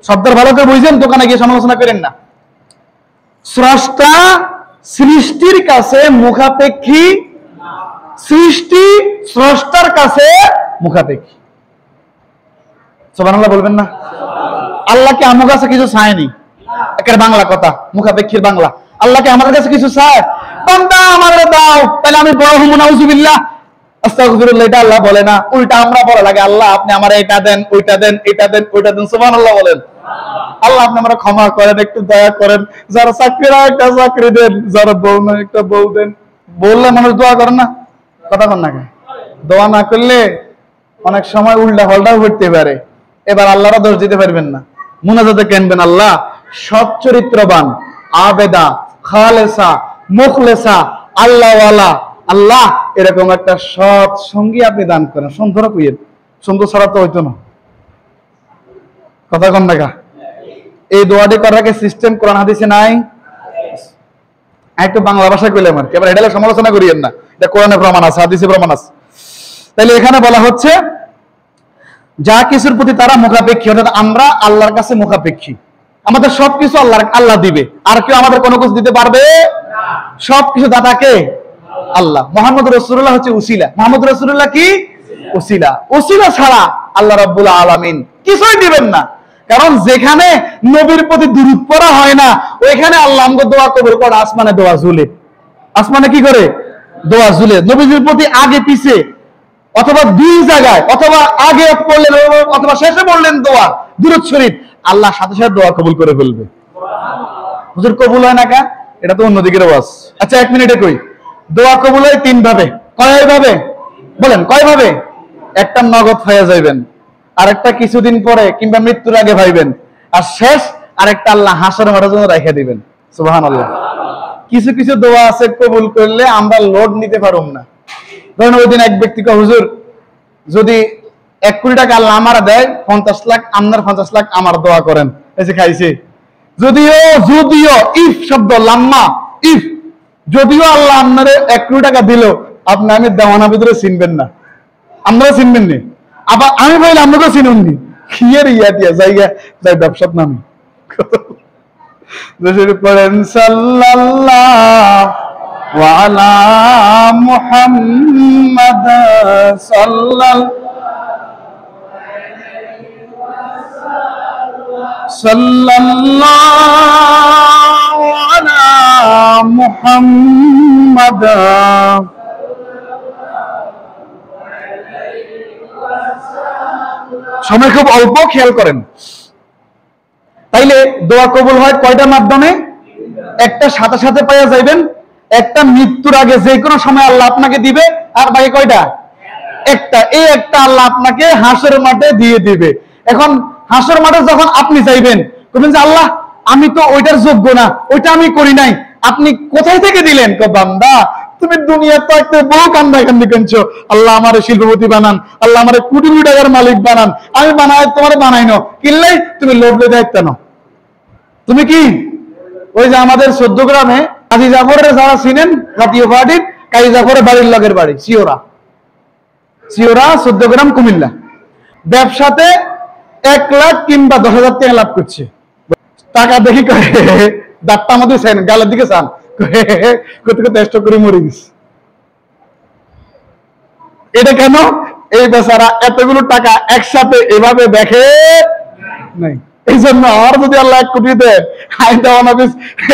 শব্দের ভালো করে বুঝছেন? দোকানে গিয়ে সমালোচনা করেন না। স্রষ্টা সৃষ্টির কাছে মুখাপেক্ষী, সৃষ্টি স্রষ্টার কাছে মুখাপেক্ষী। সুবহানাল্লাহ বলবেন না? আল্লাহকে আমার কাছে কিছু চায়নি, একের বাংলা কথা, মুখাপেক্ষীর বাংলা। আল্লাহকে আমাদের কাছে কিছু চায়? বান্দা আমারে দাও, তাহলে আমি বড় হবো, নাউজুবিল্লাহ আস্তাগফিরুল্লাহ, এটা আল্লাহ বলে না, উল্টা আমরা বলা লাগে আল্লাহ আপনি আমার এটা দেন, ওইটা দেন, এটা দেন, ওইটা দেন। সুবহানাল্লাহ বলেন। আল্লাহ আপনি আমরা ক্ষমা করেন, একটু দয়া করেন, যারা চাকরিরা একটা চাকরি দেন, যারা বউ না একটা বউ দেন। বললে মানুষ দোয়া করেন না? কথা কন না কেন? দোয়া না করলে অনেক সময় উল্টা পাল্টাও ঘটতে পারে। এবার আল্লাহরা দোষ দিতে পারবেন না। মুনাজাতে কেনবেন আল্লাহ সৎ চরিত্রবান, আবেদা, খালেসা, মুখলেসা, আল্লাহওয়ালা, আল্লাহ এরকম একটা সৎ সঙ্গী আপনি দান করেন। সুন্দর কইয়েন, সুন্দর ছাড়া তো হইতো না। কথা কন না? এই দোয়াটি করার সিস্টেম কোরআন হাদিসে নাই। একটু বাংলা ভাষায় কইলাম আর কি, এবার এটা সমালোচনা করিয়েন না, এটা কোরআনে প্রমাণ আছে, হাদিসে প্রমাণ আছে। তাহলে এখানে বলা হচ্ছে যা কিছুর প্রতি তারা মুখাপেক্ষী, অর্থাৎ আমরা আল্লাহর কাছে মুখাপেক্ষী। আমাদের সবকিছু আল্লাহ দিবে, আর কেউ আমাদের কোনো কিছু দিতে পারবে না। সবকিছু দাতাকে আল্লাহ। মুহাম্মদ রাসূলুল্লাহ হচ্ছে উসিলা। মুহাম্মদ রাসূলুল্লাহ কি? উসিলা। উসিলা ছাড়া আল্লাহ রাব্বুল আলামিন কিছুই দিবেন না। কারণ যেখানে নবীর প্রতি দুরূদ পড়া হয় না, ওইখানে আল্লাহ আমাকে দোয়া কবুল করে। আসমানে দোয়া ঝুলে, আসমানে কি করে? দোয়া ঝুলে। নবীর প্রতি আগে পিছে অথবা দুই জায়গায়, অথবা আগে পড়লেন অথবা শেষে পড়লেন দোয়া দুরূদ শরীফ, আল্লাহ সাথে সাথে দোয়া কবুল করে ফেলবে। হুজুর কবুল হয় না কা? এটা তো অন্যদিকের ওয়াজ। আচ্ছা 1 মিনিটে কই, দোয়া কবুল হয় 3 ভাবে। কয় ভাবে বলেন? কয় ভাবে? একটা নগদ হয়ে যাইবেন, আরেকটা কিছুদিন পরে কিংবা মৃত্যুর আগে ভাইবেন, আর শেষ আরেকটা আল্লাহ হাসর মারার জন্য রেখে দিবেন। সুবহানাল্লাহ। কিছু কিছু দোয়া আছে কবুল করলে আমরা লোড নিতে পারুম না। ধরেন ওই দিন এক ব্যক্তিকে হুজুর যদি 1 কোটি টাকা আল্লাহ আমার দেয়, 50 লাখ আপনার, 50 লাখ আমার দোয়া করেন, এসে খাইছে। যদিও যদিও ইফ শব্দ, লাম্মা ইফ, যদিও আল্লাহ আপনারে 1 কোটি টাকা দিল, আপনি আমি দেওয়ানা ভিতরে চিনবেন না, আপনারা চিনবেন না। আবার আমি ভাইলে আপনাকে চিনুননি, কিয়ের ইয়াটিয়া জায়গা যাই ব্যবসার নামে পড়েন সাল্লাল্লাহু আলা মুহাম্মাদ সাল্লাল্লাহু আলা মুহাম্মাদ। সময় খুব অল্প, খেয়াল করেন। তাইলে দোয়া কবুল হয় কয়টার মাধ্যমে? একটা সাথে সাথে পাওয়া যাইবেন, একটা মৃত্যুর আগে যে কোনো সময় আল্লাহ আপনাকে দিবে, আর বাকি কয়টা? একটা। এই একটা আল্লাহ আপনাকে হাসর মাঠে দিয়ে দিবে। এখন হাসর মাঠে যখন আপনি যাইবেন, বলবেন যে আল্লাহ আমি তো ওইটার যোগ্য না, ওইটা আমি করি নাই, আপনি কোথায় থেকে দিলেন? বান্দা তুমি দুনিয়া থাকতে বহু কান্দাকান্দি করছো, আল্লাহ আমার শিল্পপতি বানান, আল্লাহ আমার কোটি কোটি টাকার মালিক বানান, আমি বানাই তোমার বানাই না, কিনলেই তুমি লোভলে দায়িত্ব নাও। তুমি কি ওই যে আমাদের 14 গ্রামে কাজী জাফরের যারা চিনেন, জাতীয় পার্টির কাজী জাফরের বাড়ির লগের বাড়ি শিওরা 14 গ্রাম কুমিল্লা, ব্যবসাতে 1 লাখ কিংবা 10,000 টাকা লাভ করছে। টাকা দেখি দাঁতটা আমাদের চান, গালের দিকে চান, কোথাও চেষ্টা করে মরে গেছে। এটা কেন? এই বেচারা এতগুলো টাকা একসাথে এভাবে দেখে নাই। এই জন্য আর যদি আল্লাহ 1 কোটি দেয়, আই দেওয়ান অফিস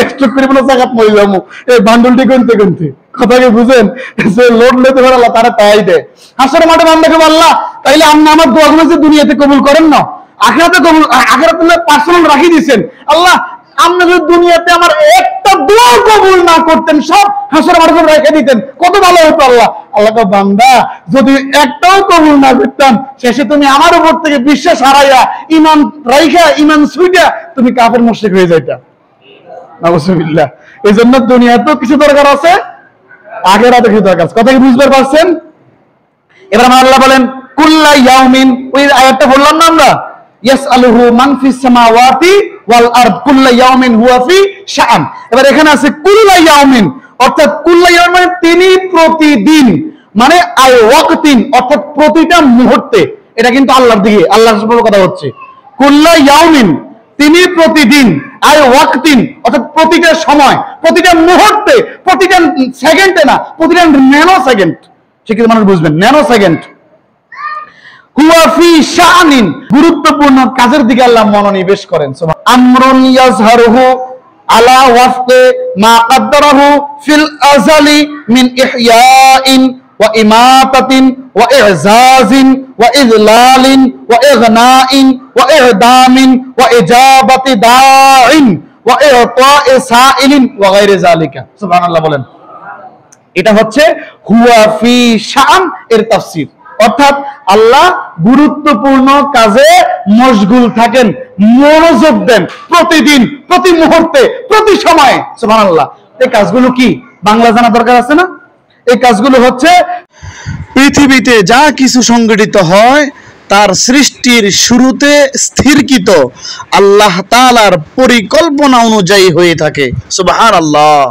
স্টক করে বলে জায়গা মরে যাবো এই বান্ডুলটি কিনতে কিনতে। কথা কি বুঝেন? যে লোড লেতে পারে আল্লাহ তারা তাই দেয়। হাসর মাঠে বান্দাকে আল্লাহ তাইলে আপনি আমার দোয়াগুলো যে দুনিয়াতে কবুল করেন না, আখিরাতে কবুল, আখিরাতে পার্সোনাল রাখি দিয়েছেন আল্লাহ। আপনি যদি দুনিয়াতে আমার একটা দোয়া কবুল না করতেন, সব হাসর মাঠে রেখে দিতেন, কত ভালো হতো আল্লাহ। আল্লাহ তো বান্দা যদি একটাও কবুল না করতাম, শেষে তুমি আমার উপর থেকে বিশ্বাস হারাইয়া ঈমান রাইখা ঈমান সুইটা তুমি কাফের মুশরিক হয়ে যাইতা। নাউজুবিল্লাহ। এই জন্য দুনিয়াতেও কিছু দরকার আছে, আখিরাতে কিছু দরকার আছে। কথা কি বুঝতে পারছেন? এবার আমার আল্লাহ বলেন কুল্লা ইয়াউমিন, ওই আয়াতটা বললাম না আমরা, ইয়াসআলুহু মান ফিস সামাওয়াতি ওয়াল আরদ কুল্লা ইয়াউমিন হুয়া ফি শাআন। এবার এখানে আছে কুল্লা ইয়াউমিন, অর্থাৎ কুল্লা ইয়াউমিন তিনি প্রতিদিন, মানে আই ওয়াক্তিন অর্থাৎ প্রতিটা মুহূর্তে। এটা কিন্তু আল্লাহর দিকে, আল্লাহর সাথে কথা হচ্ছে। কুল্লা ইয়াউমিন তিনি প্রতিদিন, আই ওয়াক্তিন অর্থাৎ প্রতিটা সময়, প্রতিটা মুহূর্তে, প্রতিটা সেকেন্ডে না, প্রতিটা ন্যানো সেকেন্ড, শিক্ষিত মানুষ বুঝবেন, ন্যানো সেকেন্ড। হুয়া ফি শাআনিন, গুরুত্বপূর্ণ কাজের দিকে আল্লাহ মনোনিবেশ করেন। আমরুন ইয়াজহারুহু আলা ওয়াফকি মা কাদ্দারাহু ফিল আযালি মিন ইহয়াইন ওয়া ইমাতাতিন ওয়া ইজাজিন ওয়া ইযলালিন ওয়া ইগনাইন ওয়া ইহদামিন ওয়া ইজাবাতি দাইন ওয়া ইতা'i সাইলিন ওয়া গায়রি যালিকা। সুবহানাল্লাহ বলেন। এটা হচ্ছে হুয়া ফি শাআন এর তাফসীর, অর্থাৎ আল্লাহ গুরুত্বপূর্ণ কাজে মশগুল থাকেন, মনোযোগ দেন প্রতিদিন, প্রতি মুহূর্তে, প্রতি সময়ে। সুবহানাল্লাহ। এই কাজগুলো কি বাংলা জানা দরকার আছে না? এই কাজগুলো হচ্ছে পৃথিবীতে যা কিছু সংগঠিত হয় তার সৃষ্টির শুরুতে স্থিরকৃত আল্লাহ তাআলার পরিকল্পনা অনুযায়ী হয়ে থাকে। সুবহানাল্লাহ।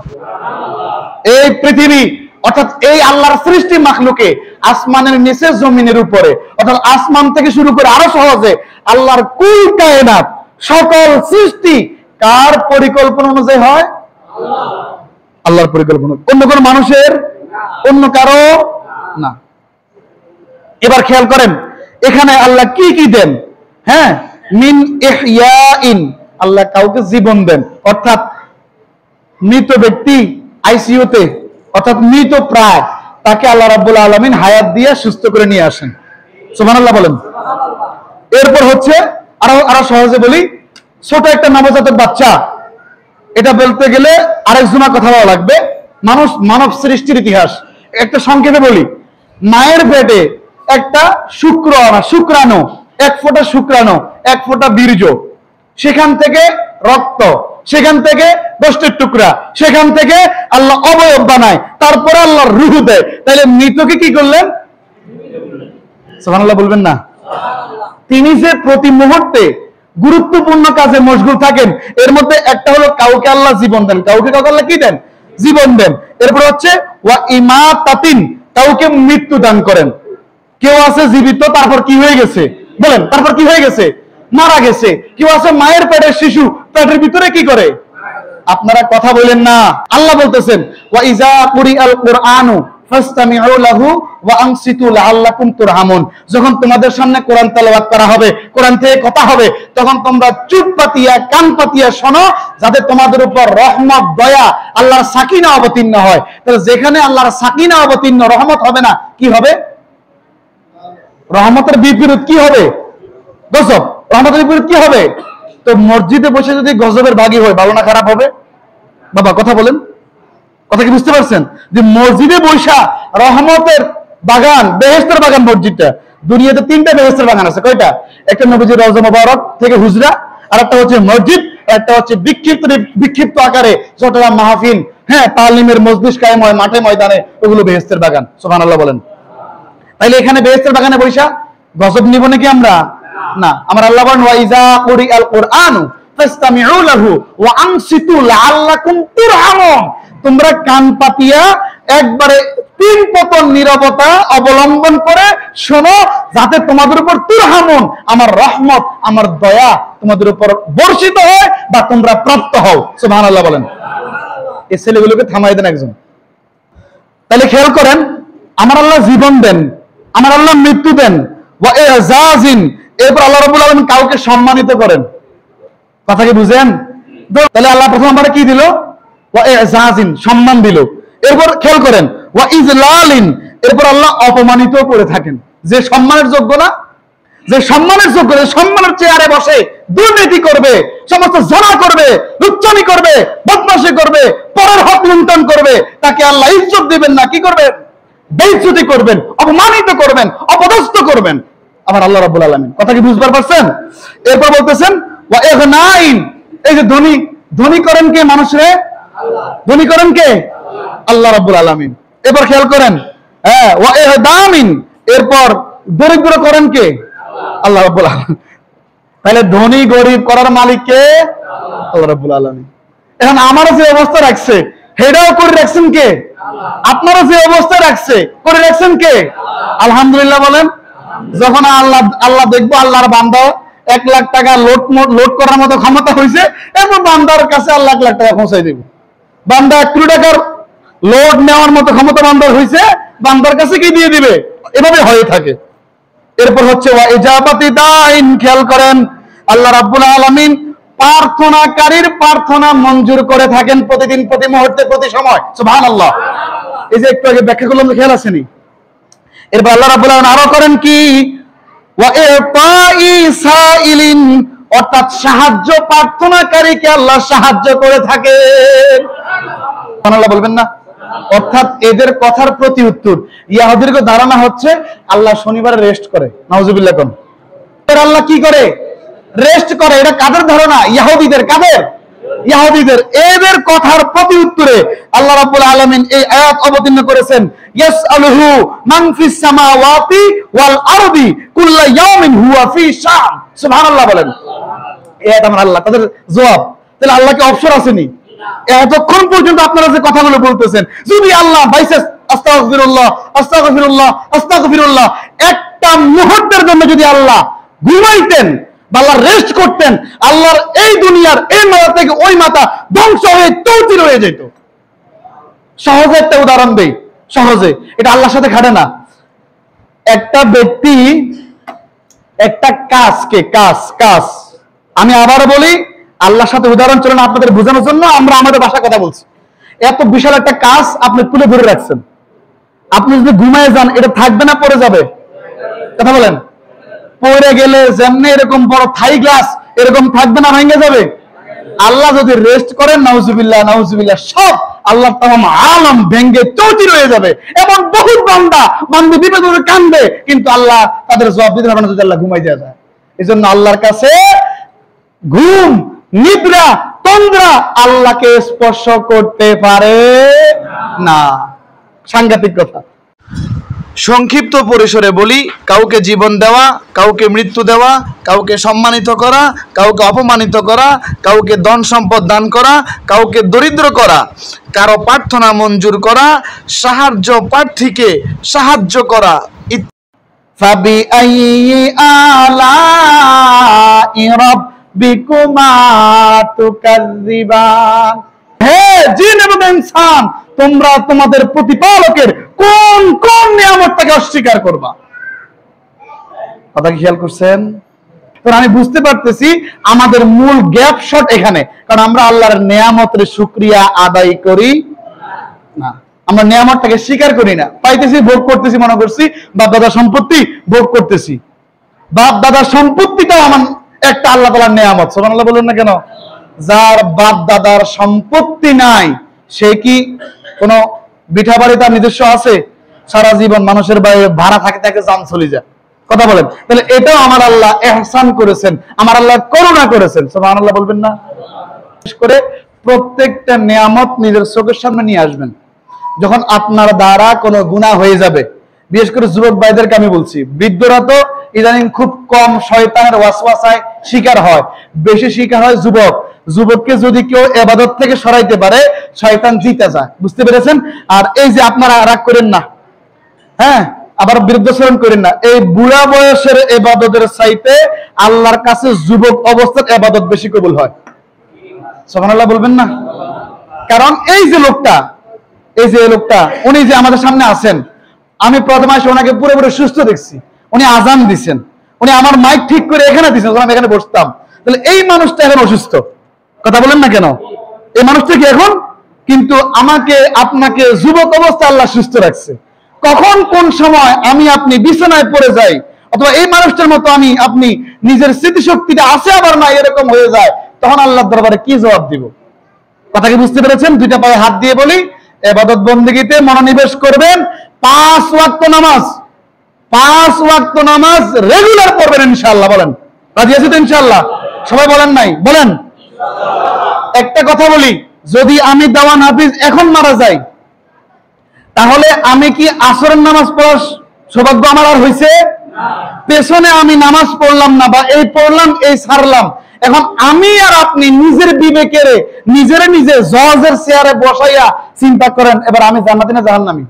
এই পৃথিবী অর্থাৎ এই আল্লাহর সৃষ্টি মাখলুকে, আসমানের নিচে জমিনের উপরে, অর্থাৎ আসমান থেকে শুরু করে আরো সহজে আল্লাহর কুল কায়নাত সকল সৃষ্টি কার পরিকল্পনা অনুযায়ী হয়? আল্লাহর পরিকল্পনা, অন্য কোন মানুষের, অন্য কারো না। এবার খেয়াল করেন এখানে আল্লাহ কি কি দেন। হ্যাঁ, মিন ইহয়াইন, আল্লাহ কাউকে জীবন দেন, অর্থাৎ মৃত ব্যক্তি আইসিইউতে, অর্থাৎ মৃত প্রায়, তাকে আল্লাহ রাব্বুল আলামিন হায়াত দিয়ে সুস্থ করে নিয়ে আসেন। সুবহানাল্লাহ বলেন। এরপর হচ্ছে আরো সহজে বলি, ছোট একটা নবজাতক বাচ্চা, এটা বলতে গেলে আরেকজনের কথা বলা লাগবে। মানব সৃষ্টির ইতিহাস একটা সংক্ষেপে বলি। মায়ের পেটে একটা শুক্রাণু, 1 ফোঁটা শুক্রাণু, 1 ফোঁটা বীর্য, সেখান থেকে রক্ত, সেখান থেকে গোষ্ঠের টুকরা, সেখান থেকে আল্লাহ অবয়ব বানায়, তারপরে আল্লাহর রূহ দেয়। তাহলে মৃতকে কি করলেন? সুবহানাল্লাহ বলবেন না? তিনি যে প্রতি মুহূর্তে গুরুত্বপূর্ণ কাজে মশগুল থাকেন, এর মধ্যে একটা হলো কাউকে আল্লাহ জীবন দেন, কাউকে আল্লাহ কি দেন? জীবন দেন। এরপর হচ্ছে ওয়া ইমাতাতিন, কাউকে মৃত্যু দান করেন। কেউ আছে জীবিত, তারপর কি হয়ে গেছে বলেন? তারপর কি হয়ে গেছে? মারা গেছে। কেউ আছে মায়ের পেটের শিশু, পেটের ভিতরে কি করে? আপনারা কথা বলেন না। আল্লাহ বলতেছেন ওয়া ইজা কুরিআল কুরআনু ফাসতামিউ লাহু ওয়া আনসিতু লাআল্লাকুম তুরহামুন, যখন তোমাদের সামনে কোরআন তেলাওয়াত করা হবে, কোরআন থেকে কথা হবে, তখন তোমরা চুপ পাতিয়া, কান পাতিয়া শোনো, যাতে তোমাদের উপর রহমত, দয়া, আল্লাহর সাকিনা অবতীর্ণ হয়। তাহলে যেখানে আল্লাহর সাকিনা অবতীর্ণ, রহমত হবে না, কি হবে? রহমতের বিপরীত কি হবে? গজব। রহমতের বিপরীত কি হবে? তো মসজিদে বসে যদি গজবের ভাগী হয়, ভালো না খারাপ হবে? বাবা কথা বলেন, কথা কি বুঝতে পারছেন? যে মসজিদে বৈশা রহমতের বাগান, বেহেশতের বাগান মসজিদটা। দুনিয়াতে 3টা বেহেশতের বাগান আছে। কয়টা? একটা নবীজির রওজা মুবারক থেকে হুজরা, আর একটা হচ্ছে মসজিদ, একটা হচ্ছে বিক্ষিপ্ত আকারে যতটা মাহফিল, হ্যাঁ, তালিমের মজলিস কায়েম হয় মাঠে ময়দানে, ওগুলো বেহেশতের বাগান। সুবহানাল্লাহ বলেন। তাইলে এখানে বেহেশতের বাগানে বৈশা গজব নিব নাকি আমরা? না। আমার আল্লাহ বলেন ওয়া ইযা কুরিআল কুরআনু ফাসতামিউ লাহু ওয়া আনসিতু লাআল্লাকুম তুরহামুন। তোমরা কান পাতিয়া একবারে 3 পতন নীরবতা অবলম্বন করে শোনো, যাতে তোমাদের উপর তুরহামুন, আমার রহমত, আমার দয়া তোমাদের উপর বর্ষিত হয় বা তোমরা প্রাপ্ত হও। সুবহানাল্লাহ বলেন। এই ছেলেগুলোকে থামাই দেন একজন। তাহলে খেয়াল করেন, আমার আল্লাহ জীবন দেন, আমার আল্লাহ মৃত্যু দেন, ওয়া ইজাজিন, এরপর আল্লাহ রাব্বুল আলামিন কাউকে সম্মানিত করেন। কথা কি বুঝেন? তাহলে আল্লাহ প্রথম আমাদের কি দিল? ওয়া ইজাজিন, সম্মান দিল। এরপর খেয়াল করেন ওয়া ইজলালিন, এরপর আল্লাহ অপমানিত করে থাকেন। যে সম্মানের যোগ্য না, যে সম্মানের যোগ্য, যে সম্মানের চেয়ারে বসে দুর্নীতি করবে, সমস্ত জনা করবে, লুচ্চামি করবে, বদমাশি করবে, পরের হক লুণ্ঠন করবে, তাকে আল্লাহ ইজ্জত দিবেন না, কি করবেন? বেইজ্জতি করবেন, অপমানিত করবেন, অপদস্থ করবেন আমার আল্লাহ রাব্বুল আলামিন। কথা কি বুঝতে পারছেন? এরপর বলতেছেন ওয়া ইগনাইন, এই যে ধনী, ধনী করেন কে মানুষরে? ধনী করেন কে? আল্লাহ রাব্বুল আলামিন। এরপর খেয়াল করেন, হ্যাঁ, ওয়া ইহদামিন, এরপর দরিদ্র করেন কে? আল্লাহ রাব্বুল আলামিন। তাহলে ধনী গরিব করার মালিক কে? আল্লাহ রাব্বুল আলামিন। এখন আমারও যে অবস্থা রাখছে হেটাও করে রাখছেন কে? আপনারও যে অবস্থা রাখছে করে রাখছেন কে? আলহামদুলিল্লাহ বলেন। যখন আল্লাহ দেখবো আল্লাহর বান্দা 1 লাখ টাকা লোড করার মতো ক্ষমতা হয়েছে, এরপর বান্দার কাছে আল্লাহ 1 লাখ টাকা পৌঁছাই দেব। বান্দা 1 কোটি টাকার লোড নেওয়ার মতো ক্ষমতা বান্দার হয়েছে, বান্দার কাছে কি দিয়ে দিবে? এভাবে হয়ে থাকে। এরপর হচ্ছে ওয়া ইজাবাতি দাইন, খেয়াল করেন আল্লাহ রাব্বুল আলামিন প্রার্থনাকারীর প্রার্থনা মঞ্জুর করে থাকেন প্রতিদিন, প্রতি মুহূর্তে, প্রতি সময়। সুবহানাল্লাহ। এই যে একটু আগে ব্যাখ্যা করলাম, খেয়াল আসেনি? এরপর আল্লাহ রাব্বুল আলামিন আরো করেন কি? ওয়া ইতাই সাইলিন, অর্থাৎ সাহায্য প্রার্থনাকারীকে আল্লাহ সাহায্য করে থাকেন। সুবহানাল্লাহ বলবেন না? অর্থাৎ এদের কথার প্রতি উত্তর, ইহুদির ধারণা হচ্ছে আল্লাহ শনিবারে রেস্ট করে। নাউজুবিল্লাহ কোন আল্লাহ কি করে? রেস্ট করে। এটা কাদের ধারণা? ইহুদিদের। কাদের? ইহুদিদের। এদের কথার প্রতি উত্তরে আল্লাহ রাব্বুল আলামিন এই আয়াত অবতীর্ণ করেছেন, ইয়াসআলুহু মান ফিস সামাওয়াতি ওয়াল আরদি কুল্লা ইয়াউমিন হুয়া ফি শান। সুবহানাল্লাহ বলেন। এই আমার আল্লাহ তাদের জবাব। তাহলে আল্লাহকে অপশন আসেনি? এতক্ষণ পর্যন্ত আপনারা যে কথাগুলো বলতেছেন, যদি আল্লাহ বাইসেস আস্তাগফিরুল্লাহ আস্তাগফিরুল্লাহ আস্তাগফিরুল্লাহ, একটা মুহূর্তের জন্য যদি আল্লাহ ঘুমাইতেন বা আল্লাহ রেস্ট করতেন, আল্লাহর এই দুনিয়ার এই মাথা থেকে ওই মাথা ধ্বংস হয়ে তৌতির হয়ে যেত। সহজে একটা উদাহরণ দেই, সহজে, এটা আল্লাহর সাথে খাটে না। একটা ব্যক্তি একটা কাজ, আমি আবার বলি, আল্লাহর সাথে উদাহরণ চলেন আপনাদের বোঝানোর জন্য, আমরা আমাদের ভাষায় কথা বলছি। এত বিশাল একটা কাজ আপনি তুলে ধরে রাখছেন, আপনি যদি ঘুমায় যান এটা থাকবে না পড়ে যাবে? কথা বলেন। পড়ে গেলে যেমনি এরকম বড় থাই গ্লাস এরকম থাকবে না, ভেঙে যাবে? আল্লাহ যদি রেস্ট করেন, নাউজুবিল্লাহ নাউজুবিল্লাহ, সব আল্লাহ তামাম আলম ভেঙে চৌচির হয়ে যাবে। এবং বহুত বান্দা বিপদে কান্দবে, কিন্তু আল্লাহ তাদের জবাব দিতে পারবে না যদি আল্লাহ ঘুমাই দেওয়া যায়। এই জন্য আল্লাহর কাছে ঘুম, নিদ্রা, তন্দ্রা আল্লাহকে স্পর্শ করতে পারে না। সাংঘাতিক কথা। সংক্ষিপ্ত পরিসরে বলি, কাউকে জীবন দেওয়া, কাউকে মৃত্যু দেওয়া, কাউকে সম্মানিত করা, কাউকে অপমানিত করা, কাউকে ধন সম্পদ দান করা, কাউকে দরিদ্র করা, কারো প্রার্থনা মঞ্জুর করা, সাহায্য প্রার্থীকে সাহায্য করা। ফাবিআইয়ি আলাই রাব্বিকুমা তুকাজ্জিবান। হে জিন এবং ইনসান, তোমরা তোমাদের প্রতিপালকের কোন কোন নিয়ামতটাকে অস্বীকার করবা? কথা কি খেয়াল করছেন? তো আমি বুঝতে পারতেছি আমাদের মূল গ্যাপ শট এখানে, কারণ আমরা আল্লাহর নিয়ামতের শুকরিয়া আদায় করি না। আমরা নিয়ামতটাকে স্বীকার করি না। পাইতেছি, ভোগ করতেছি, মনে করছি বাপ দাদার সম্পত্তি ভোগ করতেছি। বাপ দাদার সম্পত্তিটাও আমার একটা আল্লাহ তাআলার নিয়ামত। সুবহানাল্লাহ বলেন না কেন? যার বাপ দাদার সম্পত্তি নাই, সে কি কোনো বিঠা বাড়ি তার নিজস্ব আছে? সারা জীবন মানুষের বাইরে ভাড়া থাকে, তাকে জান চলে যায়। কথা বলেন, তাহলে এটাও আমার আল্লাহ ইহসান করেছেন, আমার আল্লাহ করুণা করেছেন। সুবহানাল্লাহ বলবেন না? বিশেষ করে প্রত্যেকটা নিয়ামত নিজের চোখের সামনে নিয়ে আসবেন। যখন আপনার দ্বারা কোনো গুনাহ হয়ে যাবে, বিশেষ করে যুবক ভাইদেরকে আমি বলছি, বৃদ্ধরা তো ইদানিং খুব কম শয়তানের ওয়াসওয়াসায় শিকার হয়, বেশি শিকার হয় যুবক। যুবককে যদি কেউ ইবাদত থেকে সরাইতে পারে, শয়তান জিতে যায়। বুঝতে পেরেছেন? আর এই যে আপনারা রাগ করেন না, হ্যাঁ, আবার বিরুদ্ধাচরণ করেন না, এই বুড়া বয়সের ইবাদতের চাইতে আল্লাহর কাছে যুবক অবস্থার ইবাদত বেশি কবুল হয়। সুবহানাল্লাহ বলবেন না? কারণ এই যে লোকটা উনি যে আমাদের সামনে আছেন, আমি প্রথম এসে ওনাকে পুরোপুরি সুস্থ দেখছি। উনি আজান দিচ্ছেন, উনি আমার মাইক ঠিক করে এখানে দিচ্ছেন, আমি এখানে বসতাম। তাহলে এই মানুষটা এখন অসুস্থ, কথা বলেন না কেন? এই মানুষটা কি এখন, কিন্তু আমাকে আপনাকে যুবক অবস্থা আল্লাহ সুস্থ রাখছে। কখন কোন সময় আমি আপনি বিছানায় পড়ে যাই, অথবা এই মানুষটার মতো আমি আপনি নিজের স্মৃতিশক্তিটা আছে আবার না এরকম হয়ে যায়, তখন আল্লাহর দরবারে কি জবাব দিব? কথা কি বুঝতে পেরেছেন? দুইটা পায়ে হাত দিয়ে বলি, ইবাদত বন্দেগীতে মনোনিবেশ করবেন। 5 ওয়াক্ত নামাজ রেগুলার পড়বেন ইনশাআল্লাহ। বলেন রাজি আছেন তো ইনশাআল্লাহ? সবাই বলেন নাই? বলেন। একটা কথা বলি, যদি আমি দেওয়ান হাফিজ এখন মারা যাই, তাহলে আমি কি আসরের নামাজ পড়ার সৌভাগ্য আমার আর হয়েছে? পেছনে আমি নামাজ পড়লাম না, বা এই পড়লাম এই ছাড়লাম, এখন আমি আর আপনি নিজের বিবেকের নিজে জজের চেয়ারে বসাইয়া চিন্তা করেন, এবার আমি জান্নাতি না জাহান্নামী?